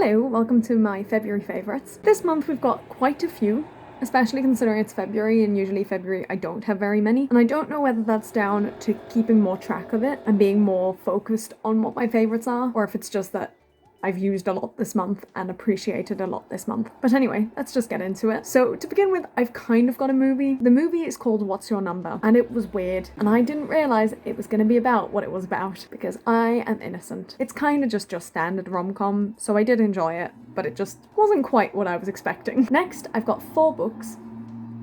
Hello, welcome to my February favourites. This month we've got quite a few, especially considering it's February, and usually February I don't have very many. And I don't know whether that's down to keeping more track of it and being more focused on what my favourites are, or if it's just that I've used a lot this month and appreciated a lot this month. But anyway, let's just get into it. So to begin with, I've kind of got a movie. The movie is called What's Your Number? And it was weird. And I didn't realise it was going to be about what it was about because I am innocent. It's kind of just your standard rom-com, so I did enjoy it, but it just wasn't quite what I was expecting. Next, I've got 4 books.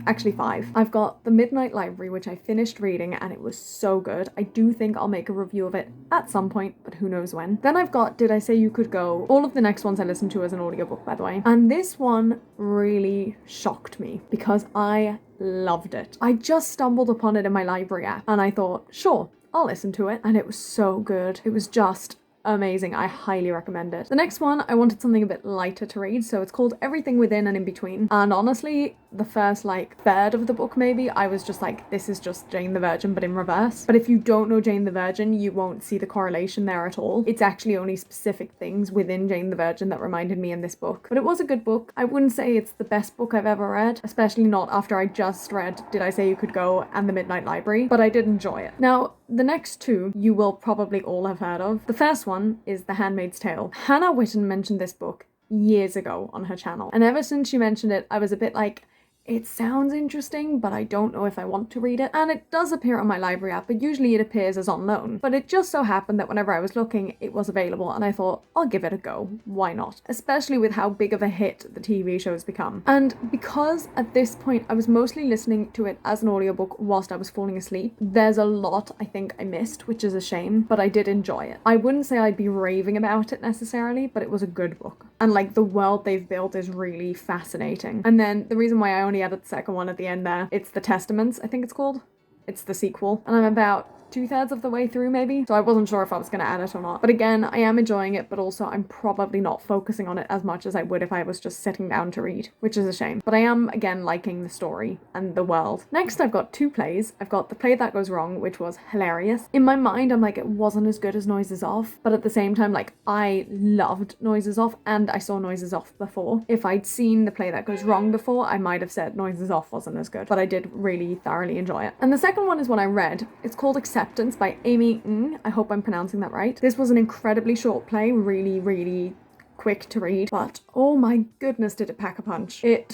Actually 5. I've got The Midnight Library, which I finished reading and it was so good. I do think I'll make a review of it at some point, but who knows when. Then I've got Did I Say You Could Go? All of the next ones I listened to as an audiobook, by the way. And this one really shocked me because I loved it. I just stumbled upon it in my library app and I thought, sure, I'll listen to it. And it was so good. It was just amazing. I highly recommend it. The next one, I wanted something a bit lighter to read, so it's called Everything Within and In Between. And honestly, the first third of the book maybe, I was just like, this is just Jane the Virgin but in reverse. But if you don't know Jane the Virgin, you won't see the correlation there at all. It's actually only specific things within Jane the Virgin that reminded me in this book. But it was a good book. I wouldn't say it's the best book I've ever read, especially not after I just read Did I Say You Could Go and The Midnight Library, but I did enjoy it. Now, the next 2 you will probably all have heard of. The first one is The Handmaid's Tale. Hannah Witten mentioned this book years ago on her channel, and ever since she mentioned it, I was a bit like, it sounds interesting, but I don't know if I want to read it. And it does appear on my library app, but usually it appears as on loan. But it just so happened that whenever I was looking, it was available, and I thought, I'll give it a go. Why not? Especially with how big of a hit the TV show's become. And because at this point I was mostly listening to it as an audiobook whilst I was falling asleep, there's a lot I think I missed, which is a shame, but I did enjoy it. I wouldn't say I'd be raving about it necessarily, but it was a good book. And the world they've built is really fascinating. And then the reason why I only added the second one at the end there, it's The Testaments, I think it's called. It's the sequel. And I'm about 2/3 of the way through maybe, so I wasn't sure if I was going to add it or not. But again, I am enjoying it, but also I'm probably not focusing on it as much as I would if I was just sitting down to read, which is a shame. But I am, again, liking the story and the world. Next, I've got 2 plays. I've got The Play That Goes Wrong, which was hilarious. In my mind, I'm like, it wasn't as good as Noises Off, but at the same time, I loved Noises Off, and I saw Noises Off before. If I'd seen The Play That Goes Wrong before, I might have said Noises Off wasn't as good, but I did really thoroughly enjoy it. And the second one is one I read. It's called Acceptance by Amy Ng. I hope I'm pronouncing that right. This was an incredibly short play, really quick to read, but oh my goodness did it pack a punch. I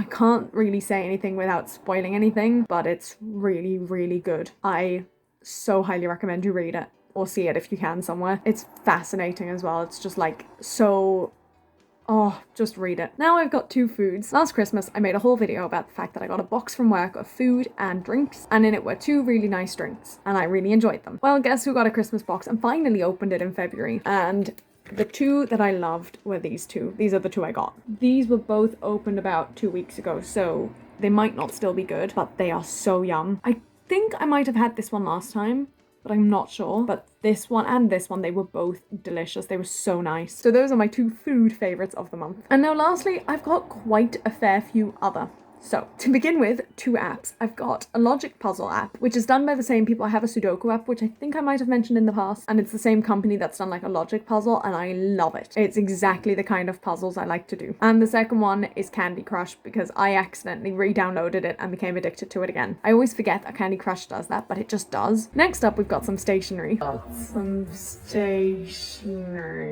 can't really say anything without spoiling anything, but it's really good. I so highly recommend you read it or see it if you can somewhere. It's fascinating as well. It's just just read it. Now I've got 2 foods. Last Christmas, I made a whole video about the fact that I got a box from work of food and drinks, and in it were 2 really nice drinks, and I really enjoyed them. Well, guess who got a Christmas box and finally opened it in February? And the 2 that I loved were these 2. These are the 2 I got. These were both opened about 2 weeks ago, so they might not still be good, but they are so yum. I think I might have had this one last time, but I'm not sure. But this one and this one, they were both delicious. They were so nice. So those are my 2 food favourites of the month. And now lastly, I've got quite a fair few other. So, to begin with, 2 apps. I've got a logic puzzle app, which is done by the same people. I have a Sudoku app, which I think I might have mentioned in the past, and it's the same company that's done a logic puzzle, and I love it. It's exactly the kind of puzzles I like to do. And the second one is Candy Crush, because I accidentally re-downloaded it and became addicted to it again. I always forget that Candy Crush does that, but it just does. Next up, we've got some stationery.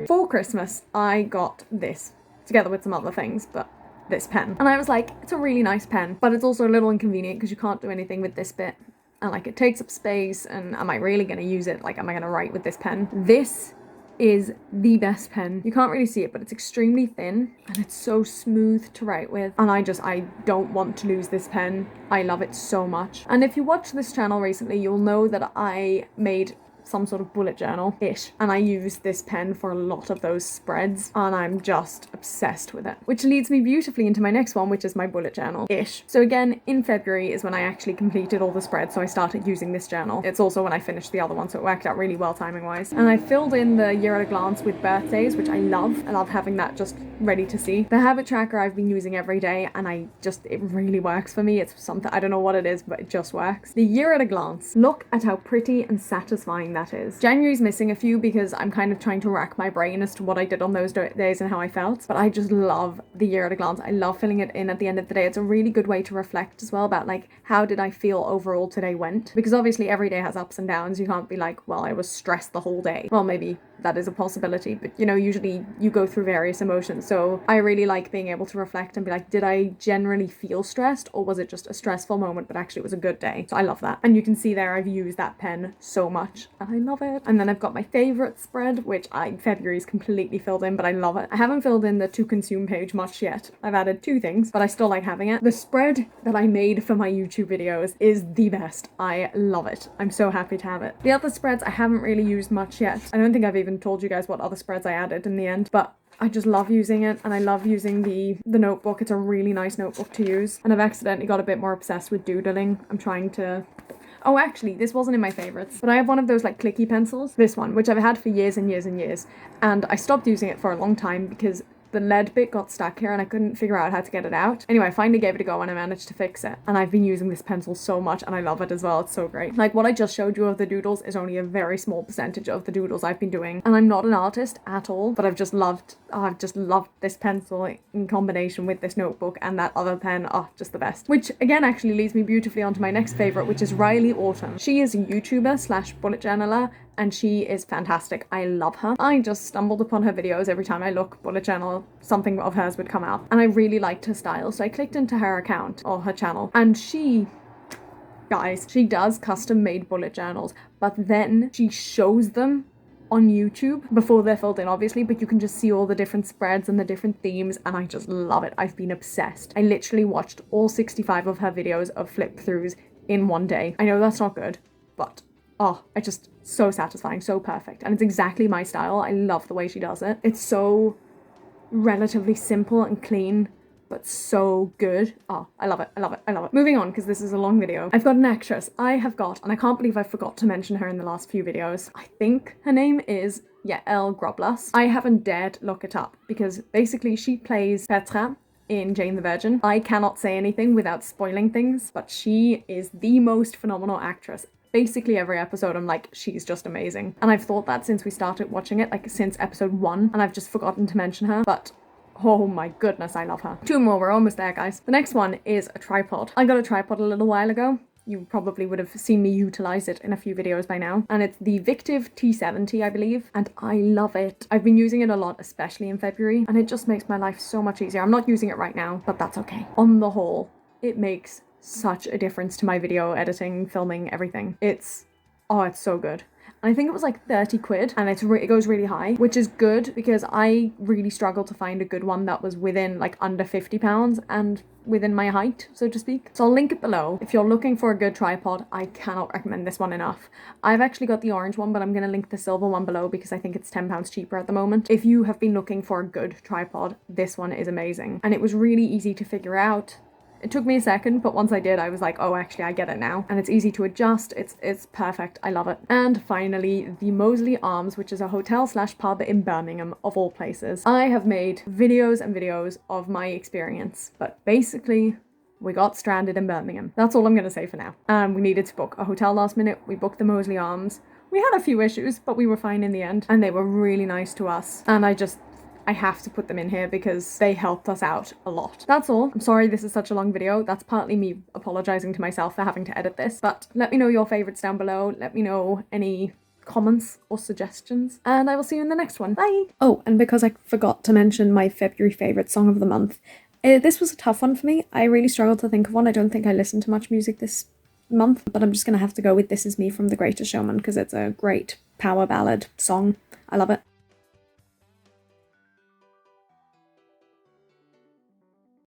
For Christmas, I got this, together with some other things, but this pen. And I was like, it's a really nice pen, but it's also a little inconvenient because you can't do anything with this bit. And it takes up space, and am I really going to use it? Am I going to write with this pen? This is the best pen. You can't really see it, but it's extremely thin and it's so smooth to write with. And I don't want to lose this pen. I love it so much. And if you watched this channel recently, you'll know that I made some sort of bullet journal-ish, and I use this pen for a lot of those spreads, and I'm just obsessed with it. Which leads me beautifully into my next one, which is my bullet journal-ish. So again, in February is when I actually completed all the spreads, so I started using this journal. It's also when I finished the other one, so it worked out really well timing-wise. And I filled in the year at a glance with birthdays, which I love. I love having that just ready to see. The habit tracker I've been using every day, and it really works for me. It's something, I don't know what it is, but it just works. The year at a glance. Look at how pretty and satisfying that is. January's missing a few because I'm kind of trying to rack my brain as to what I did on those days and how I felt, but I just love the year at a glance. I love filling it in at the end of the day. It's a really good way to reflect as well about like, how did I feel overall today went? Because obviously every day has ups and downs. You can't be like, well, I was stressed the whole day. Well, maybe that is a possibility, but you know, usually you go through various emotions. So I really like being able to reflect and be like, did I generally feel stressed, or was it just a stressful moment, but actually it was a good day? So I love that. And you can see there I've used that pen so much and I love it. And then I've got my favorite spread, which February's completely filled in, but I love it. I haven't filled in the to consume page much yet. I've added 2 things, but I still like having it. The spread that I made for my YouTube videos is the best. I love it. I'm so happy to have it. The other spreads I haven't really used much yet. I don't think I've even told you guys what other spreads I added in the end, but I just love using it, and I love using the notebook. It's a really nice notebook to use, and I've accidentally got a bit more obsessed with doodling. I'm trying to... Oh, actually, this wasn't in my favorites, but I have one of those like clicky pencils, this one, which I've had for years and years and years, and I stopped using it for a long time because the lead bit got stuck here and I couldn't figure out how to get it out. Anyway, I finally gave it a go and I managed to fix it. And I've been using this pencil so much and I love it as well. It's so great. Like, what I just showed you of the doodles is only a very small percentage of the doodles I've been doing. And I'm not an artist at all, but I've just loved this pencil in combination with this notebook and that other pen. Oh, just the best. Which again actually leads me beautifully onto my next favorite, which is Riley Autumn. She is a YouTuber / bullet journaler, and she is fantastic. I love her. I just stumbled upon her videos. Every time I look, bullet journal, something of hers would come up, and I really liked her style, so I clicked into her account or her channel, and she does custom made bullet journals, but then she shows them on YouTube before they're filled in, obviously, but you can just see all the different spreads and the different themes, and I just love it. I've been obsessed. I literally watched all 65 of her videos of flip throughs in one day. I know that's not good, but oh, I just, so satisfying, so perfect. And it's exactly my style. I love the way she does it. It's so relatively simple and clean, but so good. Oh, I love it. I love it. I love it. Moving on, because this is a long video. I've got an actress. And I can't believe I forgot to mention her in the last few videos. I think her name is Raquel. I haven't dared look it up because basically she plays Petra in Jane the Virgin. I cannot say anything without spoiling things, but she is the most phenomenal actress. Basically every episode I'm like, she's just amazing. And I've thought that since we started watching it, like since episode 1, and I've just forgotten to mention her, but oh my goodness, I love her. 2 more, we're almost there, guys. The next one is a tripod. I got a tripod a little while ago. You probably would have seen me utilize it in a few videos by now. And it's the Victiv T70, I believe, and I love it. I've been using it a lot, especially in February, and it just makes my life so much easier. I'm not using it right now, but that's okay. On the whole, it makes such a difference to my video editing, filming, everything. It's so good. And I think it was like 30 quid, and it goes really high, which is good because I really struggled to find a good one that was within like under £50 and within my height, so to speak. So I'll link it below. If you're looking for a good tripod, I cannot recommend this one enough. I've actually got the orange one, but I'm going to link the silver one below because I think it's £10 cheaper at the moment. If you have been looking for a good tripod, this one is amazing. And it was really easy to figure out. It took me a second, but once I did, I was like, oh, actually, I get it now. And it's easy to adjust. It's perfect. I love it. And finally, the Moseley Arms, which is a hotel / pub in Birmingham, of all places. I have made videos and videos of my experience, but basically, we got stranded in Birmingham. That's all I'm going to say for now. And we needed to book a hotel last minute. We booked the Moseley Arms. We had a few issues, but we were fine in the end. And they were really nice to us. And I have to put them in here because they helped us out a lot. That's all. I'm sorry this is such a long video. That's partly me apologizing to myself for having to edit this. But let me know your favorites down below. Let me know any comments or suggestions. And I will see you in the next one. Bye! Oh, and because I forgot to mention my February favorite song of the month, this was a tough one for me. I really struggled to think of one. I don't think I listened to much music this month, but I'm just gonna have to go with This Is Me from The Greatest Showman because it's a great power ballad song. I love it.